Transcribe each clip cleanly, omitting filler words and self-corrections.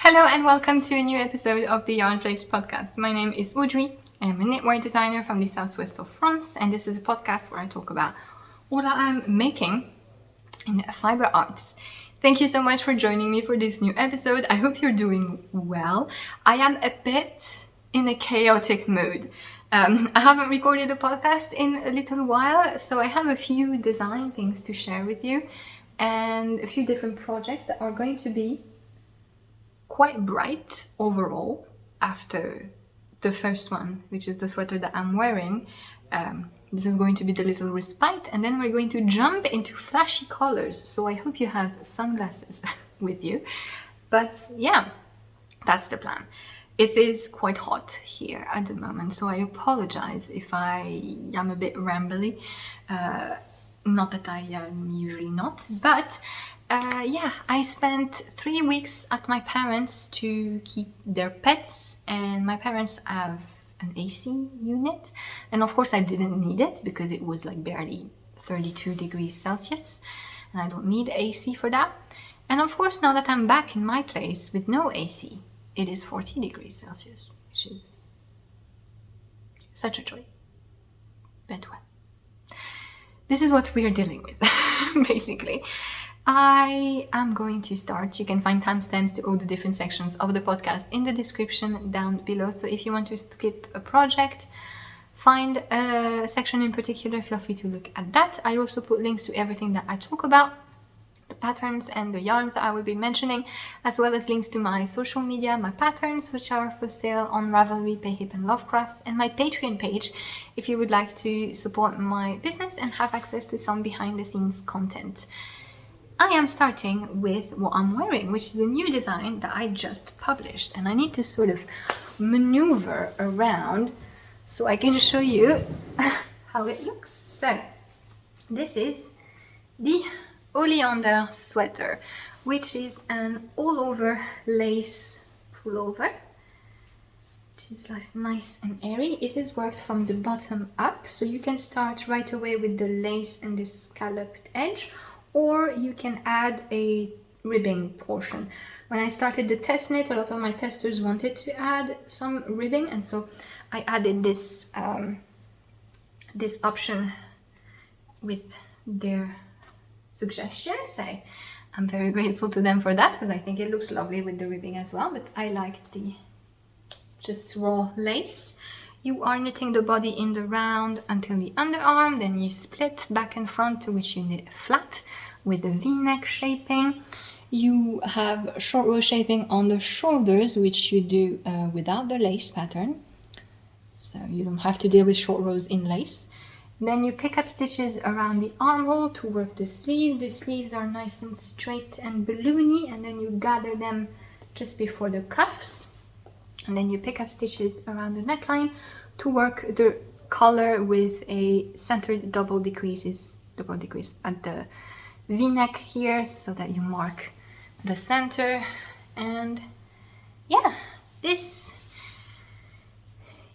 Hello and welcome to a new episode of the Yarnflakes podcast. My name is Audrey. I am a knitwear designer from the southwest of France, and this is a podcast where I talk about all that I'm making in fiber arts. Thank you so much for joining me for this new episode. I hope you're doing well. I am a bit in a chaotic mood. I haven't recorded a podcast in a little while, so I have a few design things to share with you and a few different projects that are going to be quite bright overall after the first one, which is the sweater that I'm wearing. This is going to be the little respite, and then we're going to jump into flashy colors, so I hope you have sunglasses with you. But yeah, that's the plan. It is quite hot here at the moment, so I apologize if I am a bit rambly. Not that I am usually not, but I spent 3 weeks at my parents' to keep their pets, and my parents have an AC unit, and of course I didn't need it because it was like barely 32 degrees Celsius, and I don't need AC for that. And of course, now that I'm back in my place with no AC, it is 40 degrees Celsius, which is such a joy. But well, this is what we are dealing with, basically. I am going to start. You can find timestamps to all the different sections of the podcast in the description down below. So if you want to skip a project, find a section in particular, feel free to look at that. I also put links to everything that I talk about, the patterns and the yarns that I will be mentioning, as well as links to my social media, my patterns, which are for sale on Ravelry, Payhip and Lovecrafts, and my Patreon page if you would like to support my business and have access to some behind the scenes content. I am starting with what I'm wearing, which is a new design that I just published, and I need to sort of maneuver around so I can show you how it looks. So this is the Oleander sweater, which is an all-over lace pullover, which is like nice and airy. It is worked from the bottom up, so you can start right away with the lace and the scalloped edge, or you can add a ribbing portion. When I started the test knit, a lot of my testers wanted to add some ribbing, and so I added this this option with their suggestions. I'm very grateful to them for that, because I think it looks lovely with the ribbing as well, but I liked the just raw lace. You are knitting the body in the round until the underarm, then you split back and front, to which you knit flat with the V-neck shaping. You have short row shaping on the shoulders, which you do without the lace pattern, so you don't have to deal with short rows in lace. Then you pick up stitches around the armhole to work the sleeve. The sleeves are nice and straight and balloony, and then you gather them just before the cuffs. And then you pick up stitches around the neckline to work the collar with a centered double decrease at the V-neck here, so that you mark the center. And yeah, this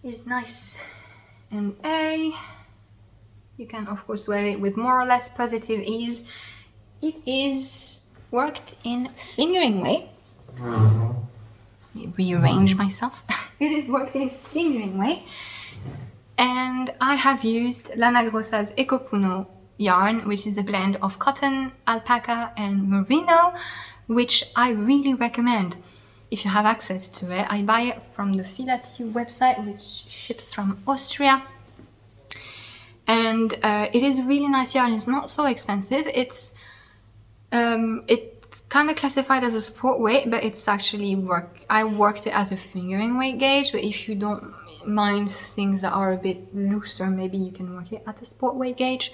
is nice and airy. You can of course wear it with more or less positive ease. It is worked in fingering weight. Rearrange myself. It is worked in fingering weight, and I have used Lana Grossa's Ecopuno yarn, which is a blend of cotton, alpaca and merino, which I really recommend if you have access to it. I buy it from the Filatiu website, which ships from Austria, and it is really nice yarn. It's not so expensive. It's kind of classified as a sport weight, but it's actually I worked it as a fingering weight gauge, but if you don't mind things that are a bit looser, maybe you can work it at a sport weight gauge.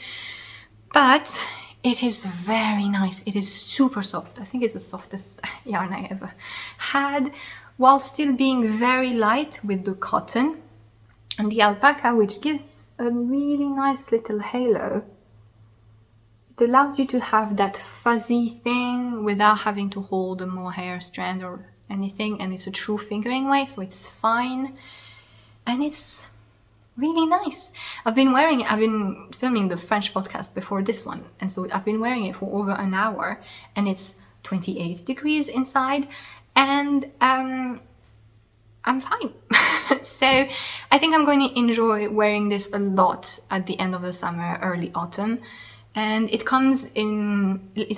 But it is very nice. It is super soft. I think it's the softest yarn I ever had, while still being very light with the cotton and the alpaca, which gives a really nice little halo. It allows you to have that fuzzy thing without having to hold a mohair strand or anything, and it's a true fingering weight, so it's fine, and it's really nice. I've been wearing it. I've been filming the French podcast before this one, and so I've been wearing it for over an hour, and it's 28 degrees inside, and I'm fine. So I think I'm going to enjoy wearing this a lot at the end of the summer, early autumn. And it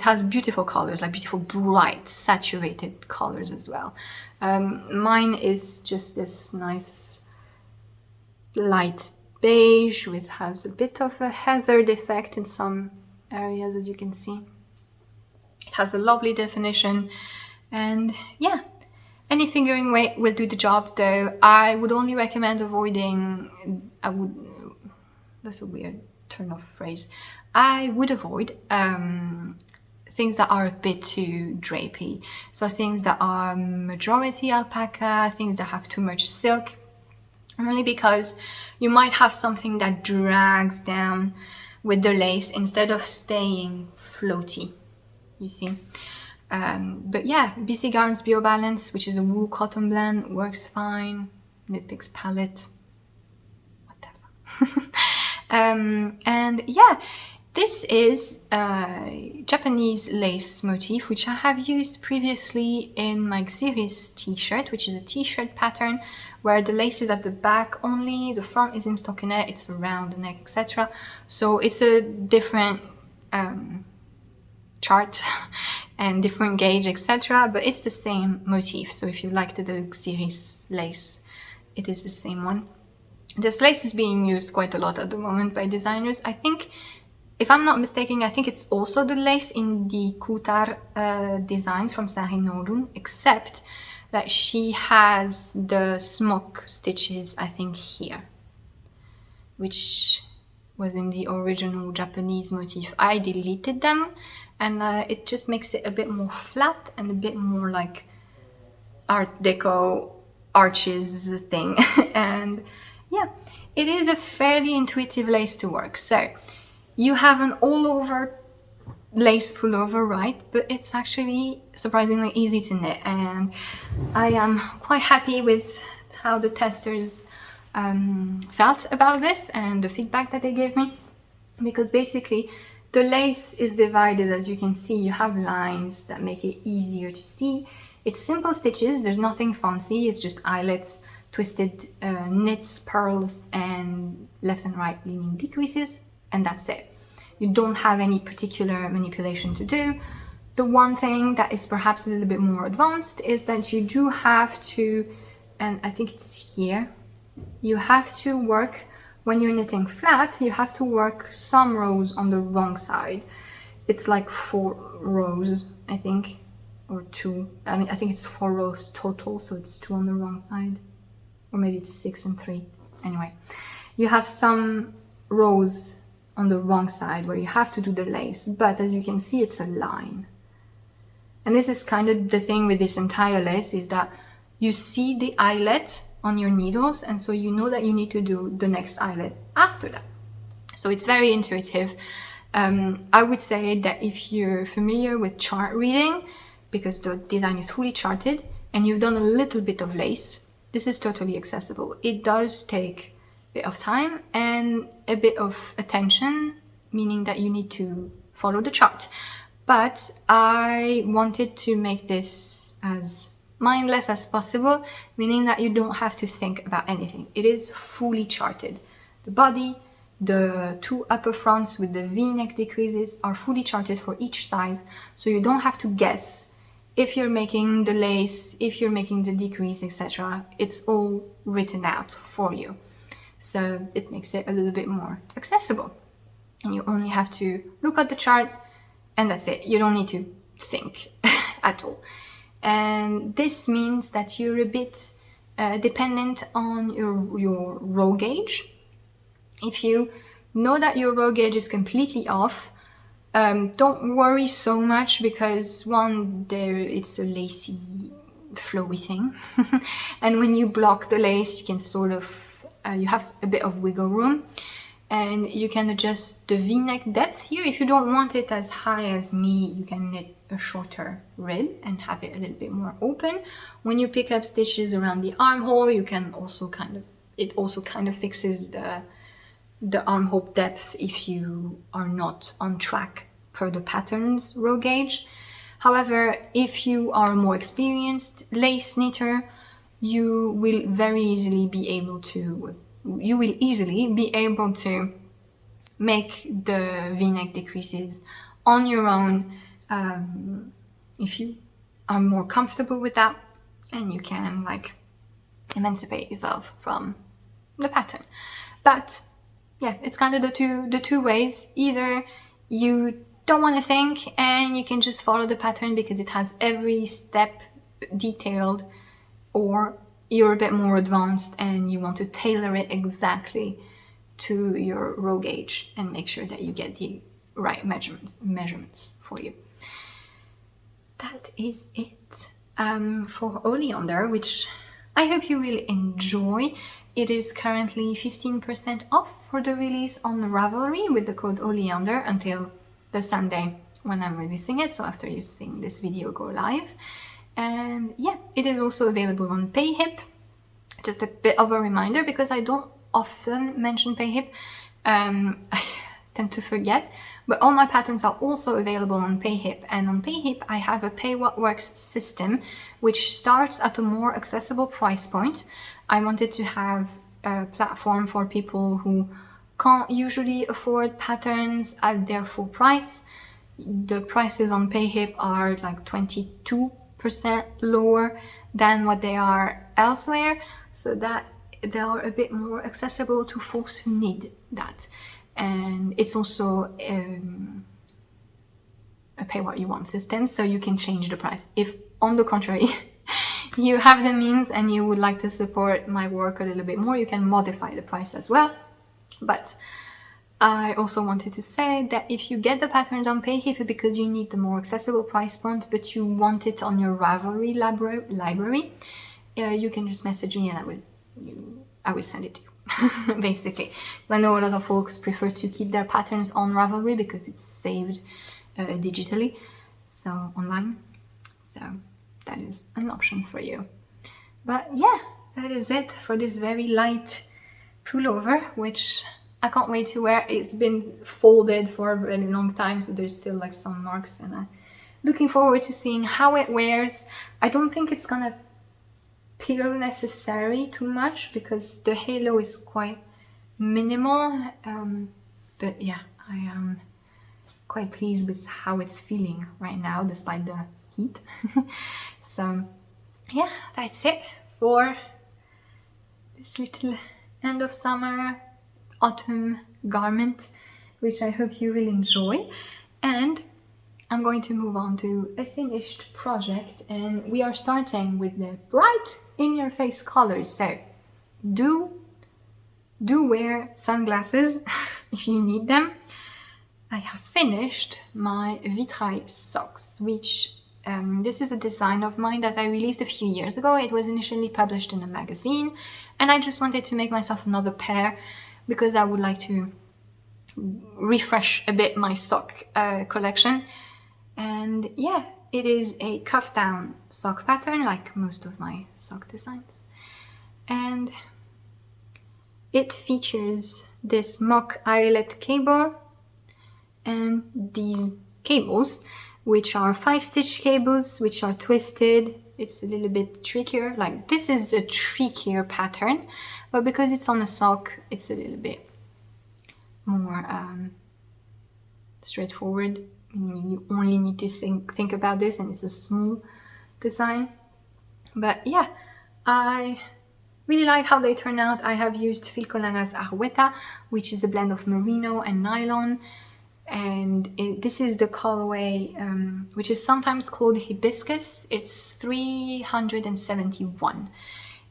has beautiful colors, like beautiful, bright, saturated colors as well. Mine is just this nice light beige, has a bit of a heathered effect in some areas, as you can see. It has a lovely definition, and yeah, any fingering weight will do the job, though I would only recommend avoiding, that's a weird turn of phrase, I would avoid things that are a bit too drapey. So things that are majority alpaca, things that have too much silk, only because you might have something that drags down with the lace instead of staying floaty, you see. But yeah, BC Garn's BioBalance, which is a wool cotton blend, works fine. Knitpicks palette, whatever. And yeah, this is a Japanese lace motif, which I have used previously in my Xiris t-shirt, which is a t-shirt pattern where the lace is at the back only, the front is in stockinette, it's around the neck, etc. So it's a different chart and different gauge, etc. But it's the same motif. So if you liked the Xiris lace, it is the same one. This lace is being used quite a lot at the moment by designers. I think, if I'm not mistaken, I think it's also the lace in the Kutar designs from Sari Norun, except that she has the smoke stitches, I think, here, which was in the original Japanese motif. I deleted them, and it just makes it a bit more flat and a bit more like Art Deco arches thing. And yeah, it is a fairly intuitive lace to work. So you have an all-over lace pullover, right? But it's actually surprisingly easy to knit, and I am quite happy with how the testers felt about this and the feedback that they gave me, because basically the lace is divided, as you can see. You have lines that make it easier to see. It's simple stitches, there's nothing fancy, it's just eyelets, twisted knits, pearls, and left and right leaning decreases, and that's it. You don't have any particular manipulation to do. The one thing that is perhaps a little bit more advanced is that you do have to, and I think it's here, you have to work, when you're knitting flat, you have to work some rows on the wrong side. It's like 4 rows, I think, or 2. I mean, I think it's 4 rows total, so it's 2 on the wrong side. Or maybe it's 6 and 3. Anyway, you have some rows on the wrong side where you have to do the lace, but as you can see, it's a line. And this is kind of the thing with this entire lace, is that you see the eyelet on your needles, and so you know that you need to do the next eyelet after that. So it's very intuitive. I would say that if you're familiar with chart reading, because the design is fully charted, and you've done a little bit of lace, this is totally accessible. It does take a bit of time and a bit of attention, meaning that you need to follow the chart. But I wanted to make this as mindless as possible, meaning that you don't have to think about anything. It is fully charted. The body, the 2 upper fronts with the V-neck decreases are fully charted for each size, so you don't have to guess if you're making the lace, if you're making the decrease, etc. It's all written out for you. So it makes it a little bit more accessible. And you only have to look at the chart, and that's it. You don't need to think at all. And this means that you're a bit dependent on your row gauge. If you know that your row gauge is completely off, don't worry so much, because one, it's a lacy, flowy thing. And when you block the lace, you can sort of, you have a bit of wiggle room, and you can adjust the V-neck depth here. If you don't want it as high as me, you can knit a shorter rib and have it a little bit more open. When you pick up stitches around the armhole, you can also it also kind of fixes the armhole depth if you are not on track per the pattern's row gauge. However, if you are a more experienced lace knitter, you will easily be able to make the v-neck decreases on your own, if you are more comfortable with that, and you can like emancipate yourself from the pattern. But yeah, it's kind of the two ways. Either you don't want to think and you can just follow the pattern because it has every step detailed, or you're a bit more advanced and you want to tailor it exactly to your row gauge and make sure that you get the right measurements for you. That is it for Oleander, which I hope you will enjoy. It is currently 15% off for the release on Ravelry with the code Oleander until the Sunday when I'm releasing it, so after you seeing this video go live. And yeah, it is also available on PayHip. Just a bit of a reminder, because I don't often mention PayHip, I tend to forget, but all my patterns are also available on PayHip. And on PayHip I have a pay what works system, which starts at a more accessible price point. I wanted to have a platform for people who can't usually afford patterns at their full price. The prices on PayHip are like 22% lower than what they are elsewhere, so that they are a bit more accessible to folks who need that. And it's also a pay what you want system, so you can change the price. If on the contrary you have the means and you would like to support my work a little bit more, you can modify the price as well. But I also wanted to say that if you get the patterns on PayHip because you need the more accessible price point, but you want it on your Ravelry library, you can just message me and I will send it to you, basically. I know a lot of folks prefer to keep their patterns on Ravelry because it's saved digitally, so online. So that is an option for you. But yeah, that is it for this very light pullover, which I can't wait to wear. It's been folded for a very long time, so there's still like some marks, and I'm looking forward to seeing how it wears. I don't think it's gonna peel necessarily too much because the halo is quite minimal, but yeah, I am quite pleased with how it's feeling right now despite the heat. So yeah, that's it for this little end of summer autumn garment, which I hope you will enjoy. And I'm going to move on to a finished project, and we are starting with the bright in-your-face colors. So do wear sunglasses if you need them. I have finished my vitrail socks, which this is a design of mine that I released a few years ago. It was initially published in a magazine, and I just wanted to make myself another pair because I would like to refresh a bit my sock collection. And yeah, it is a cuff down sock pattern like most of my sock designs. And it features this mock eyelet cable and these cables, which are 5-stitch cables, which are twisted. It's a little bit trickier. Like, this is a trickier pattern, but because it's on a sock, it's a little bit more straightforward. You only need to think about this, and it's a small design. But yeah, I really like how they turn out. I have used Filcolana's Arwetta, which is a blend of merino and nylon, and this is the colorway which is sometimes called hibiscus. It's 371.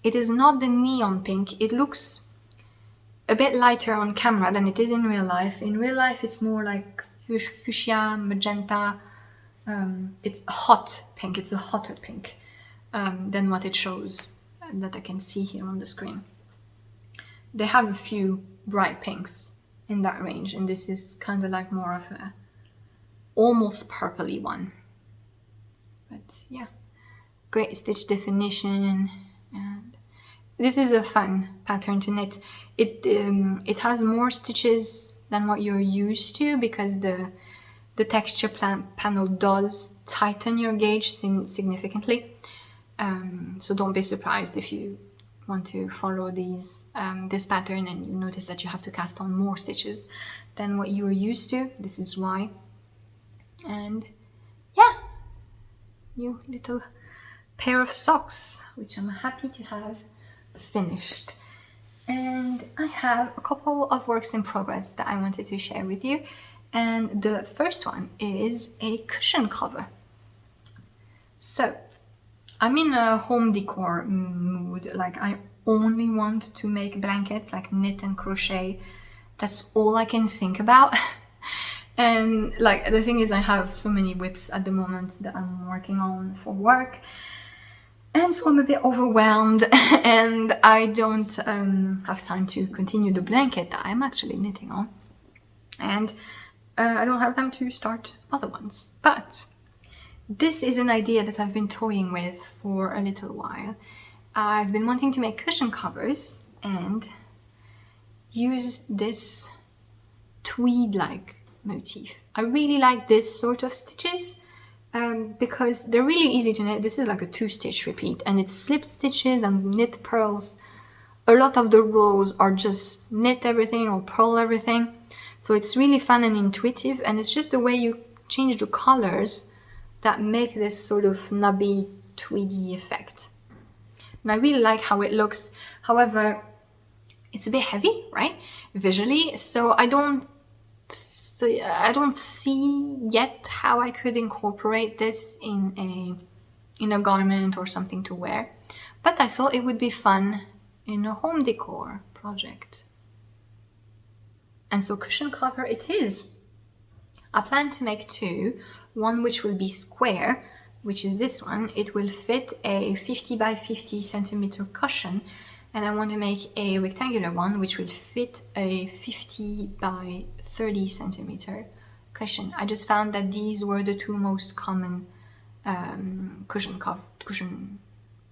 It is not the neon pink. It looks a bit lighter on camera than it is in real life. In real life it's more like fuchsia, magenta. It's hot pink. It's a hotter pink than what it shows that I can see here on the screen. They have a few bright pinks in that range, and this is kind of like more of a almost purpley one. But yeah, great stitch definition, and this is a fun pattern to knit. It has more stitches than what you're used to because the the texture panel does tighten your gauge significantly. So don't be surprised if you want to follow this pattern and you notice that you have to cast on more stitches than what you are used to. This is why. And yeah, new little pair of socks, which I'm happy to have finished. And I have a couple of works in progress that I wanted to share with you. And the first one is a cushion cover. So I'm in a home decor mood. Like, I only want to make blankets, like knit and crochet. That's all I can think about. And like, the thing is, I have so many whips at the moment that I'm working on for work. And so I'm a bit overwhelmed and I don't have time to continue the blanket that I'm actually knitting on. And I don't have time to start other ones. But this is an idea that I've been toying with for a little while. I've been wanting to make cushion covers and use this tweed-like motif. I really like this sort of stitches. Because they're really easy to knit. This is like a 2-stitch repeat and it's slipped stitches and knit purls. A lot of the rows are just knit everything or purl everything. So it's really fun and intuitive, and it's just the way you change the colors that make this sort of nubby, tweedy effect. And I really like how it looks. However, it's a bit heavy, right? Visually, so I don't see yet how I could incorporate this in a garment or something to wear. But I thought it would be fun in a home decor project. And so cushion cover it is. I plan to make two. One which will be square, which is this one. It will fit a 50 by 50 centimeter cushion. And I want to make a rectangular one which will fit a 50 by 30 centimeter cushion. I just found that these were the two most common cushion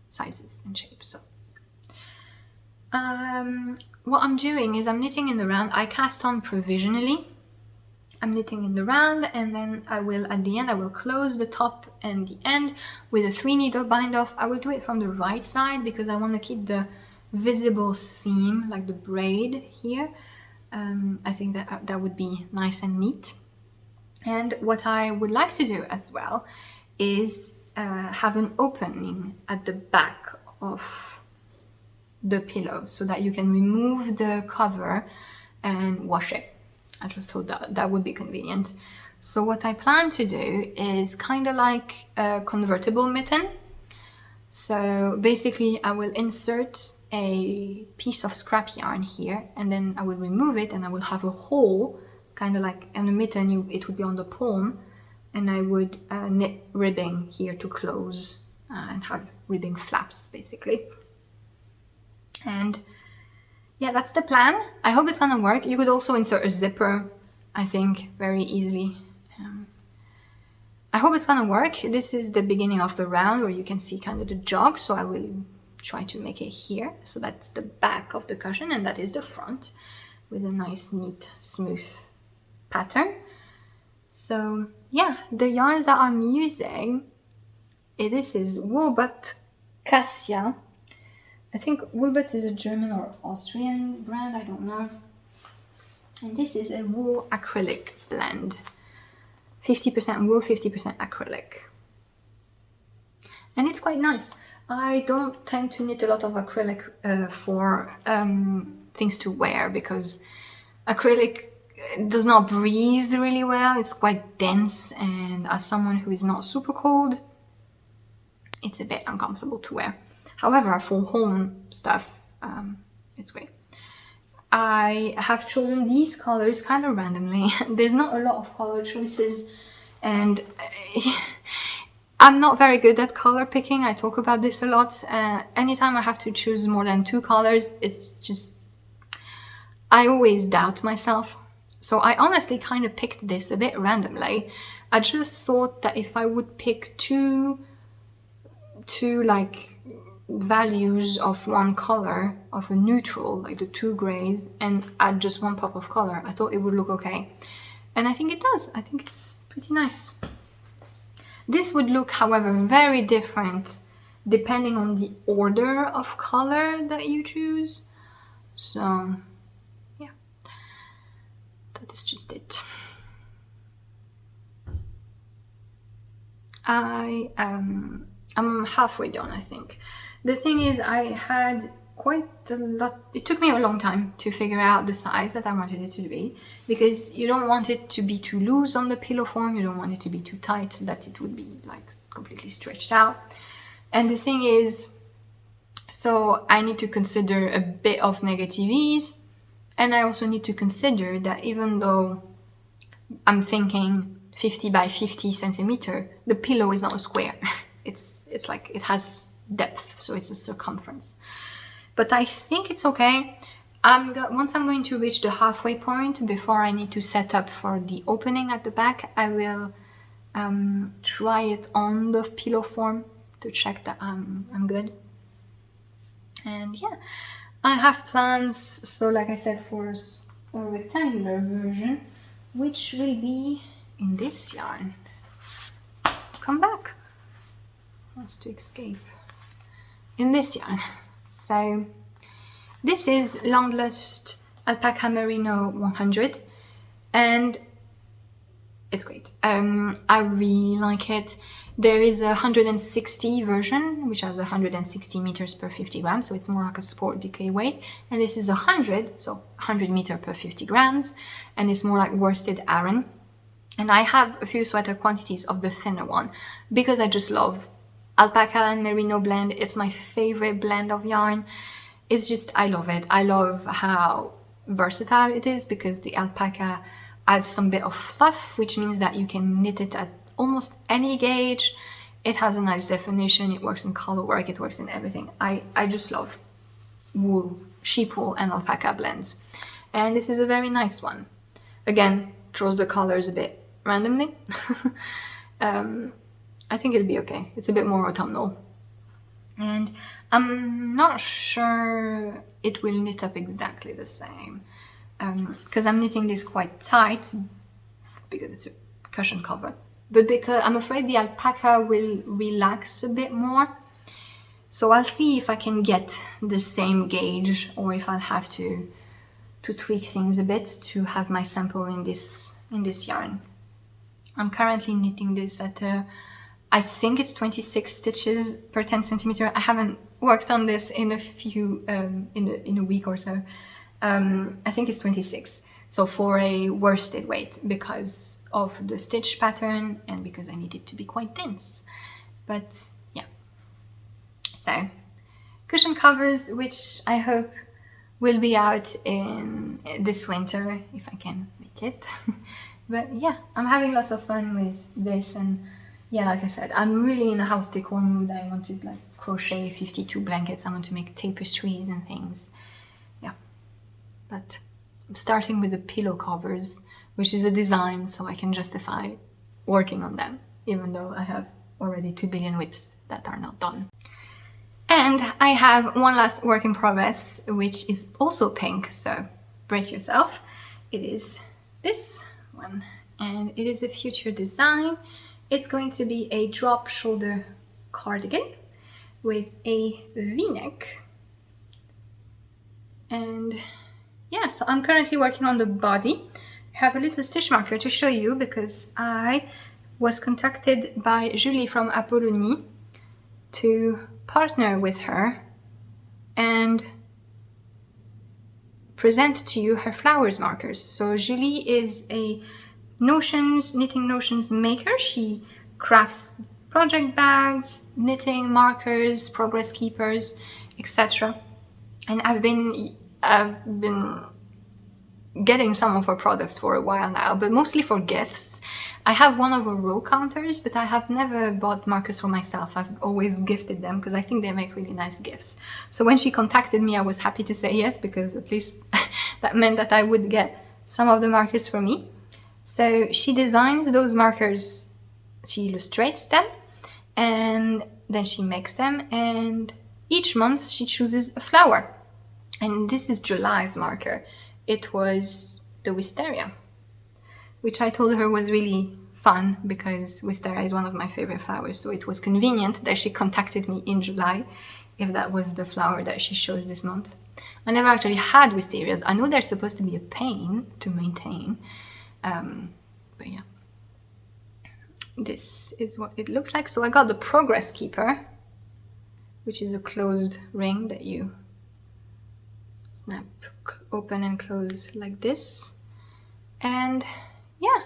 sizes and shapes. So what I'm doing is I'm knitting in the round. I cast on provisionally. I'm knitting in the round, and then I will, at the end, I will close the top and the end with a 3-needle bind off. I will do it from the right side because I want to keep the visible seam, like the braid here. I think that would be nice and neat. And what I would like to do as well is have an opening at the back of the pillow so that you can remove the cover and wash it. I just thought that would be convenient. So what I plan to do is kind of like a convertible mitten. So basically I will insert a piece of scrap yarn here, and then I will remove it and I will have a hole, kind of like in a mitten. It would be on the palm, and I would knit ribbing here to close and have ribbing flaps basically. And yeah, that's the plan. I hope it's gonna work. You could also insert a zipper, I think, very easily. I hope it's gonna work. This is the beginning of the round where you can see kind of the jog, so I will try to make it here. So that's the back of the cushion, and that is the front with a nice, neat, smooth pattern. So yeah, the yarns that I'm using, this is Woolbutt Cassia. I think Woolbutt is a German or Austrian brand, I don't know. And this is a wool acrylic blend. 50% wool, 50% acrylic. And it's quite nice. I don't tend to knit a lot of acrylic for things to wear because acrylic does not breathe really well. It's quite dense, and as someone who is not super cold, it's a bit uncomfortable to wear. However, for home stuff, it's great. I have chosen these colors kind of randomly. There's not a lot of color choices, and I'm not very good at color picking. I talk about this a lot. Anytime I have to choose more than 2 colors, it's just, I always doubt myself. So I honestly kind of picked this a bit randomly. I just thought that if I would pick two like values of one color, of a neutral, like the 2 grays, and add just 1 pop of color, I thought it would look okay. And I think it does. I think pretty nice. This would look, however, very different depending on the order of color that you choose. So, yeah, that is just it. I'm halfway done, I think. The thing is, I had quite a lot. It took me a long time to figure out the size that I wanted it to be, because you don't want it to be too loose on the pillow form, you don't want it to be too tight that it would be like completely stretched out. And the thing is, so I need to consider a bit of negative ease, and I also need to consider that even though I'm thinking 50 by 50 centimeter, the pillow is not a square. It's like it has depth, so it's a circumference. But I think it's okay. Once I'm going to reach the halfway point before I need to set up for the opening at the back, I will try it on the pillow form to check that I'm good. And yeah, I have plans, so like I said, for a rectangular version, which will be in this yarn. Come back. Wants to escape. In this yarn. So this is Landlust Alpaca Merino 100, and it's great. I really like it. There is a 160 version, which has 160 meters per 50 grams, so it's more like a sport decay weight. And this is 100, so 100 meter per 50 grams, and it's more like worsted Aran. And I have a few sweater quantities of the thinner one, because I just love alpaca and merino blend. It's my favorite blend of yarn. It's just, I love it. I love how versatile it is, because the alpaca adds some bit of fluff, which means that you can knit it at almost any gauge. It has a nice definition, it works in color work, it works in everything. I just love wool, sheep wool and alpaca blends. And this is a very nice one. Again, throws the colors a bit randomly. I think it'll be okay. It's a bit more autumnal. And I'm not sure it will knit up exactly the same, because I'm knitting this quite tight because it's a cushion cover. But because I'm afraid the alpaca will relax a bit more. So I'll see if I can get the same gauge, or if I'll have to tweak things a bit to have my sample in this yarn. I'm currently knitting this at I think it's 26 stitches per 10 centimeter. I haven't worked on this in a few in a week or so. I think it's 26. So for a worsted weight, because of the stitch pattern and because I need it to be quite dense. But yeah. So cushion covers, which I hope will be out in this winter if I can make it. But yeah, I'm having lots of fun with this, and yeah, like I said, I'm really in a house decor mood. I want to like crochet 52 blankets. I want to make tapestries and things. Yeah, but I'm starting with the pillow covers, which is a design, so I can justify working on them, even though I have already 2 billion whips that are not done. And I have one last work in progress, which is also pink, so brace yourself. It is this one, and it is a future design. It's going to be a drop shoulder cardigan with a v-neck. And yeah, so I'm currently working on the body. I have a little stitch marker to show you, because I was contacted by Julie from Apollonie to partner with her and present to you her flowers markers. So Julie is a knitting notions maker. She crafts project bags, knitting markers, progress keepers, etc. And I've been getting some of her products for a while now, but mostly for gifts. I have one of her row counters, but I have never bought markers for myself. I've always gifted them because I think they make really nice gifts. So when she contacted me, I was happy to say yes, because at least that meant that I would get some of the markers for me. So she designs those markers, she illustrates them, and then she makes them, and each month she chooses a flower. And this is July's marker. It was the wisteria, which I told her was really fun because wisteria is one of my favorite flowers, so it was convenient that she contacted me in July if that was the flower that she chose this month. I never actually had wisterias. I know they're supposed to be a pain to maintain, but yeah, this is what it looks like. So I got the Progress Keeper, which is a closed ring that you snap open and close like this. And yeah,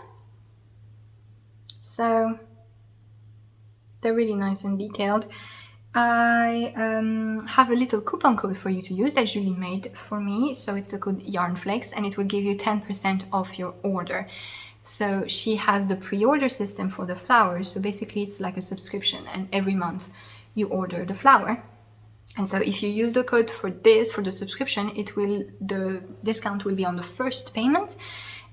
so they're really nice and detailed. I have a little coupon code for you to use that Julie made for me. So it's the code Yarnflakes, and it will give you 10% off your order. So she has the pre-order system for the flowers. So basically it's like a subscription, and every month you order the flower. And so if you use the code for this, for the subscription, the discount will be on the first payment.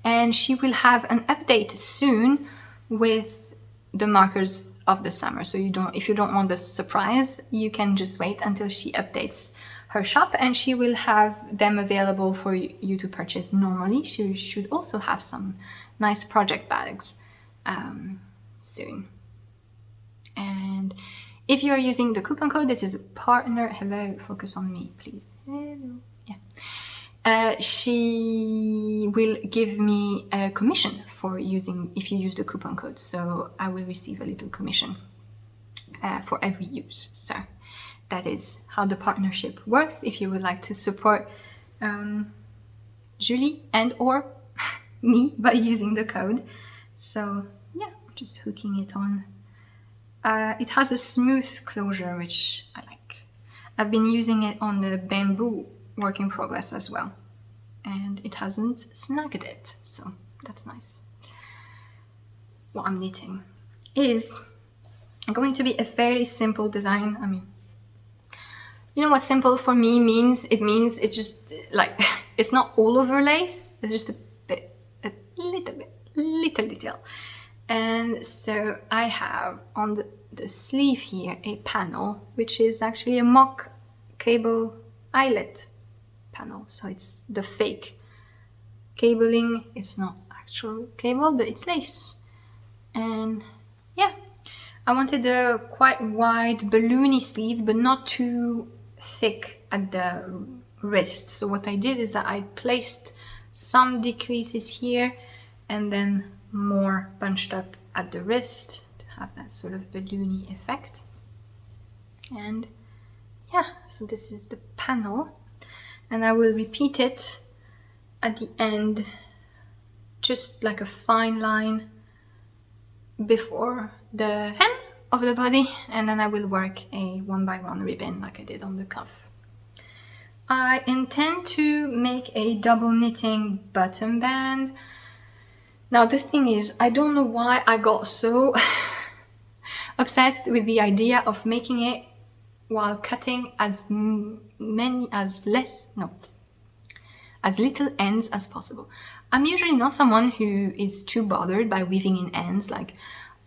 And she will have an update soon with the markers of the summer. So if you don't want the surprise, you can just wait until she updates her shop, and she will have them available for you to purchase normally. She should also have some nice project bags soon. And if you are using the coupon code, this is a partner. Hello, focus on me, please. Hello. Yeah. She will give me a commission if you use the coupon code. So I will receive a little commission for every use. So that is how the partnership works. If you would like to support Julie and or me by using the code. So yeah, just hooking it on. It has a smooth closure, which I like. I've been using it on the bamboo work in progress as well, and it hasn't snagged it, so that's nice. What I'm knitting is going to be a fairly simple design. I mean, you know what simple for me means? It means it's just like, it's not all over lace, it's just a little detail. And so I have on the sleeve here a panel, which is actually a mock cable eyelet panel. So it's the fake cabling. It's not actual cable, but it's lace. And yeah, I wanted a quite wide balloony sleeve, but not too thick at the wrist. So what I did is that I placed some decreases here and then more bunched up at the wrist to have that sort of balloony effect. And yeah, so this is the panel, and I will repeat it at the end, just like a fine line before the hem of the body, and then I will work a 1x1 ribbon like I did on the cuff. I intend to make a double knitting button band. Now the thing is, I don't know why I got so obsessed with the idea of making it while cutting as little ends as possible. I'm usually not someone who is too bothered by weaving in ends. Like,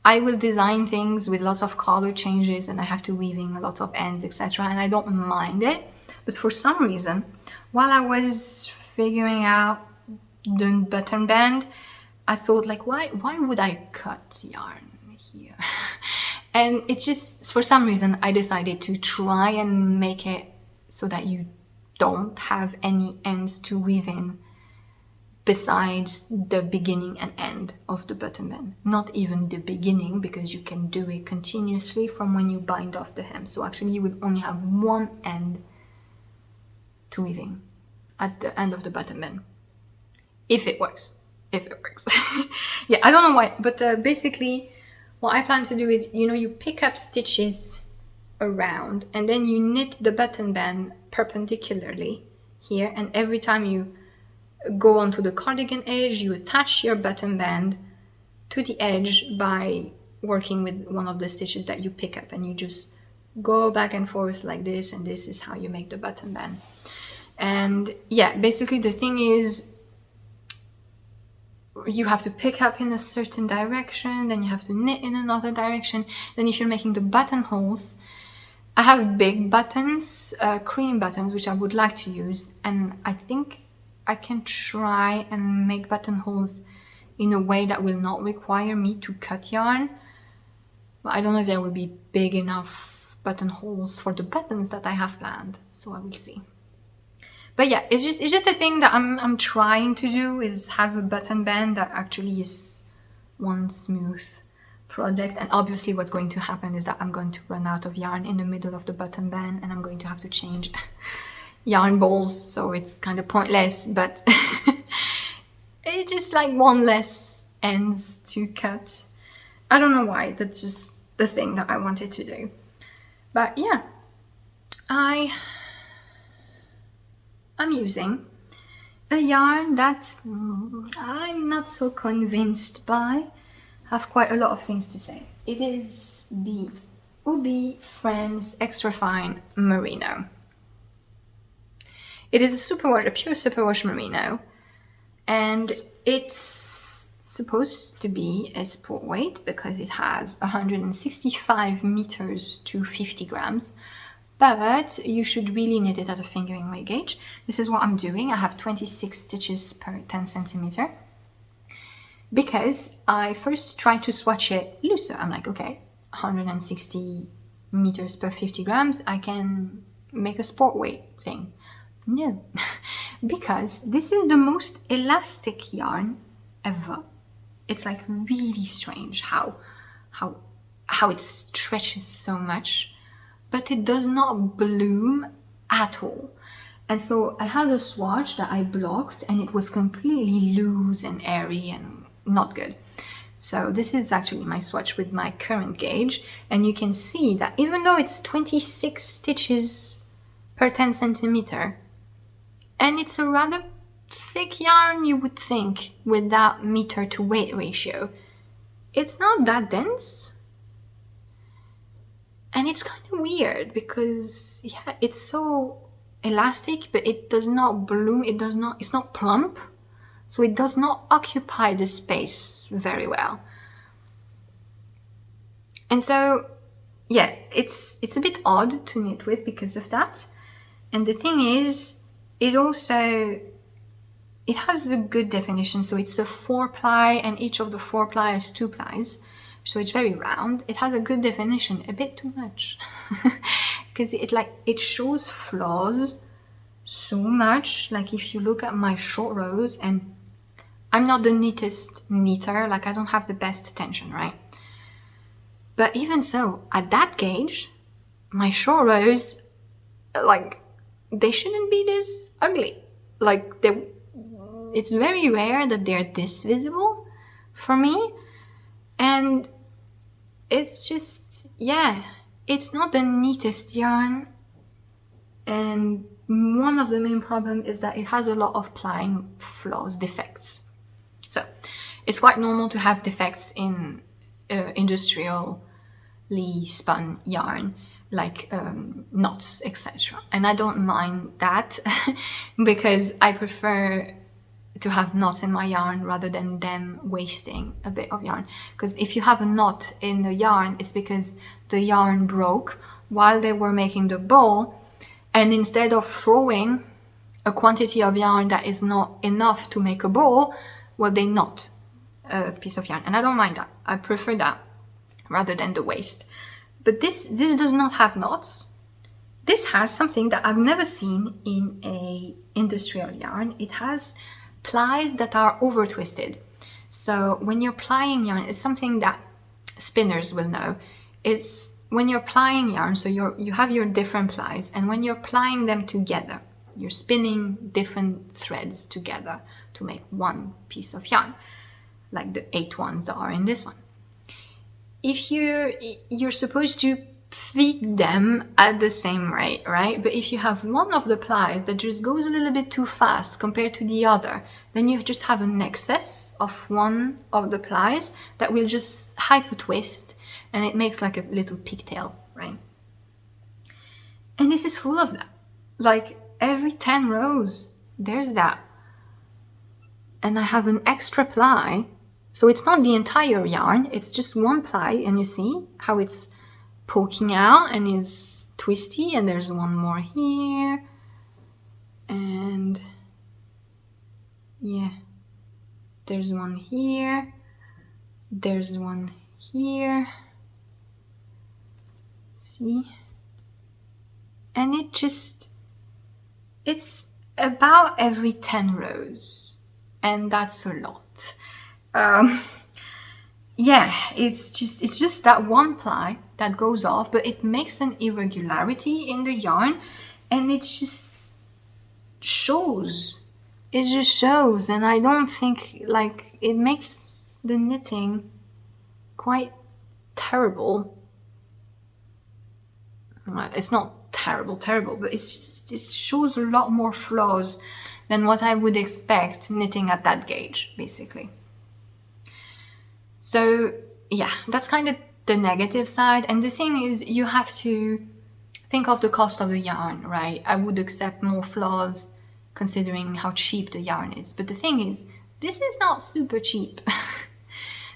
I will design things with lots of color changes and I have to weave in a lot of ends, etc. And I don't mind it. But for some reason, while I was figuring out the button band, I thought, like, why would I cut yarn here? And it's just, for some reason, I decided to try and make it so that you don't have any ends to weave in besides the beginning and end of the button band. Not even the beginning, because you can do it continuously from when you bind off the hem. So actually you will only have one end to weave in at the end of the button band. If it works. Yeah, I don't know why, but basically what I plan to do is, you pick up stitches around and then you knit the button band perpendicularly here, and every time you go onto the cardigan edge, you attach your button band to the edge by working with one of the stitches that you pick up, and you just go back and forth like this, and this is how you make the button band. And yeah, basically the thing is, you have to pick up in a certain direction, then you have to knit in another direction. Then if you're making the buttonholes, I have big buttons, cream buttons, which I would like to use, and I think I can try and make buttonholes in a way that will not require me to cut yarn. But I don't know if there will be big enough buttonholes for the buttons that I have planned, so I will see. But yeah, it's just a thing that I'm trying to do, is have a button band that actually is one smooth project. And obviously what's going to happen is that I'm going to run out of yarn in the middle of the button band, and I'm going to have to change yarn balls, so it's kind of pointless, but it's just like one less ends to cut. I don't know why, that's just the thing that I wanted to do. But yeah, I'm using a yarn that I'm not so convinced by. I have quite a lot of things to say. It is the Ubi Friends Extra Fine Merino. It is a pure superwash merino, and it's supposed to be a sport weight because it has 165 meters to 50 grams, but you should really knit it at a fingering weight gauge. This is what I'm doing. I have 26 stitches per 10 centimeter because I first tried to swatch it looser. I'm like, okay, 160 meters per 50 grams, I can make a sport weight thing. No, because this is the most elastic yarn ever. It's like really strange how it stretches so much, but it does not bloom at all. And so I had a swatch that I blocked, and it was completely loose and airy and not good. So this is actually my swatch with my current gauge, and you can see that even though it's 26 stitches per 10 centimeter, and it's a rather thick yarn, you would think, with that meter to weight ratio, it's not that dense. And it's kind of weird because, yeah, it's so elastic, but it does not bloom, it's not plump, so it does not occupy the space very well. And so, yeah, it's a bit odd to knit with because of that. And the thing is, it has a good definition, so it's a 4-ply, and each of the 4-ply has 2 plies, so it's very round. It has a good definition, a bit too much, because it shows flaws so much. Like if you look at my short rows, and I'm not the neatest knitter, like I don't have the best tension, right? But even so, at that gauge, my short rows, like, they shouldn't be this ugly. Like, it's very rare that they're this visible for me. And it's just, yeah, it's not the neatest yarn. And one of the main problems is that it has a lot of plying flaws, defects. So it's quite normal to have defects in industrially spun yarn, like knots, etc. And I don't mind that because I prefer to have knots in my yarn rather than them wasting a bit of yarn. Because if you have a knot in the yarn, it's because the yarn broke while they were making the ball, and instead of throwing a quantity of yarn that is not enough to make a ball, well, they knot a piece of yarn. And I don't mind that. I prefer that rather than the waste. But this does not have knots. This has something that I've never seen in a industrial yarn. It has plies that are over twisted. So when you're plying yarn, it's something that spinners will know. It's when you're plying yarn, so you have your different plies, and when you're plying them together, you're spinning different threads together to make one piece of yarn, like the 8 ones are in this one. If you're supposed to feed them at the same rate, right? But if you have one of the plies that just goes a little bit too fast compared to the other, then you just have an excess of one of the plies that will just hyper twist, and it makes like a little pigtail, right? And this is full of that. Like every 10 rows, there's that. And I have an extra ply. So it's not the entire yarn, it's just one ply, and you see how it's poking out and is twisty, and there's one more here, and yeah, There's one here. There's one here. See? And it's about every 10 rows. And that's a lot. Yeah, it's just that one ply that goes off, but it makes an irregularity in the yarn, and it just shows. It just shows, and I don't think, like, it makes the knitting quite terrible. Well, it's not terrible, but it shows a lot more flaws than what I would expect knitting at that gauge, basically. So yeah, that's kind of the negative side. And the thing is, you have to think of the cost of the yarn, right? I would accept more flaws considering how cheap the yarn is. But the thing is, this is not super cheap.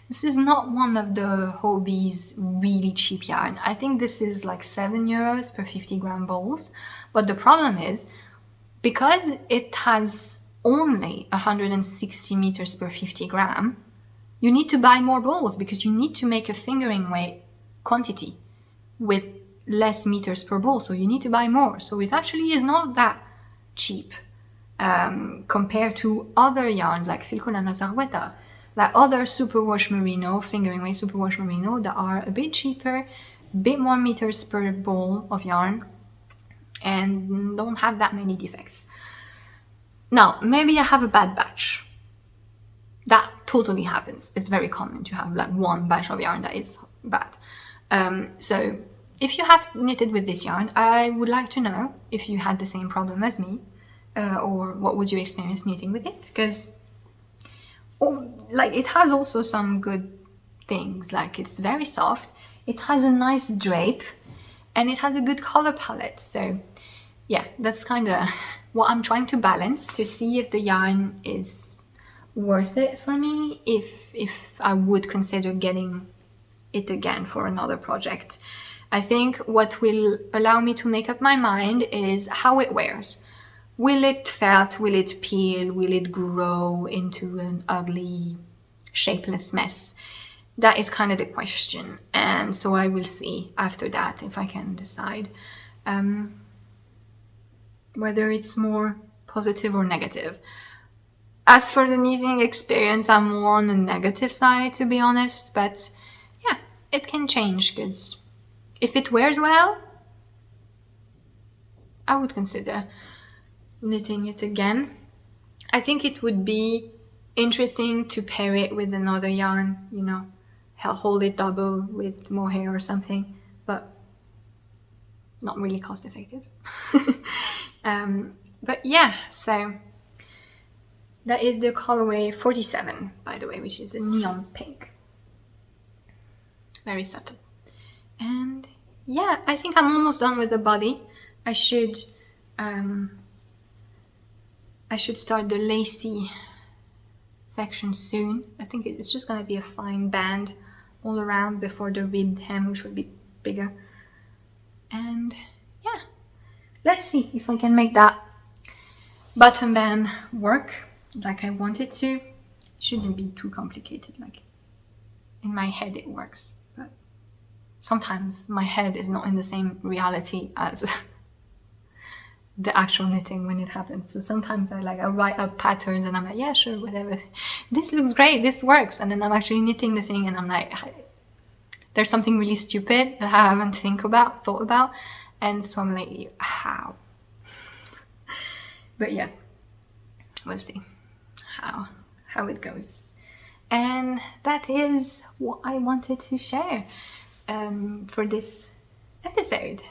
This is not one of the Hobbies really cheap yarn. I think this is like €7 per 50 gram balls. But the problem is, because it has only 160 meters per 50 gram, you need to buy more balls because you need to make a fingering weight quantity with less meters per ball. So you need to buy more. So it actually is not that cheap compared to other yarns like Filcolana Zarweta, like other superwash merino, fingering weight superwash merino that are a bit cheaper, a bit more meters per ball of yarn, and don't have that many defects. Now, maybe I have a bad batch. That totally happens. It's very common to have like one batch of yarn that is bad. So if you have knitted with this yarn, I would like to know if you had the same problem as me, or what was your experience knitting with it, because like it has also some good things, like it's very soft, it has a nice drape, and it has a good color palette. So yeah, that's kind of what I'm trying to balance to see if the yarn is worth it for me, if I would consider getting it again for another project. I think what will allow me to make up my mind is how it wears. Will it felt? Will it peel? Will it grow into an ugly, shapeless mess? That is kind of the question. And so I will see after that if I can decide whether it's more positive or negative. As for the knitting experience, I'm more on the negative side, to be honest, but yeah, it can change, because if it wears well, I would consider knitting it again. I think it would be interesting to pair it with another yarn, you know, hold it double with mohair or something, but not really cost effective. But yeah, so that is the colorway 47, by the way, which is the neon pink. Very subtle. And yeah, I think I'm almost done with the body. I should start the lacy section soon. I think it's just gonna be a fine band all around before the ribbed hem, which will be bigger. And yeah, let's see if I can make that button band work like I want it to. It shouldn't be too complicated. Like in my head it works, but sometimes my head is not in the same reality as the actual knitting when it happens. So sometimes I write up patterns and I'm like, yeah, sure, whatever, this looks great, this works, and then I'm actually knitting the thing and I'm like, there's something really stupid that I haven't thought about, and so I'm like, how? But yeah, we'll see how it goes. And that is what I wanted to share for this episode.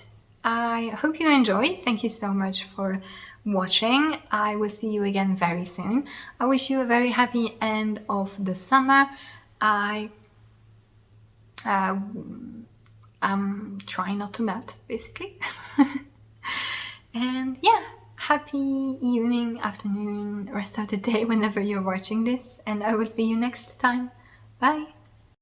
I hope you enjoyed. Thank you so much for watching. I will see you again very soon. I wish you a very happy end of the summer. I'm trying not to melt, basically. And yeah, happy evening, afternoon, rest of the day whenever you're watching this, and I will see you next time. Bye!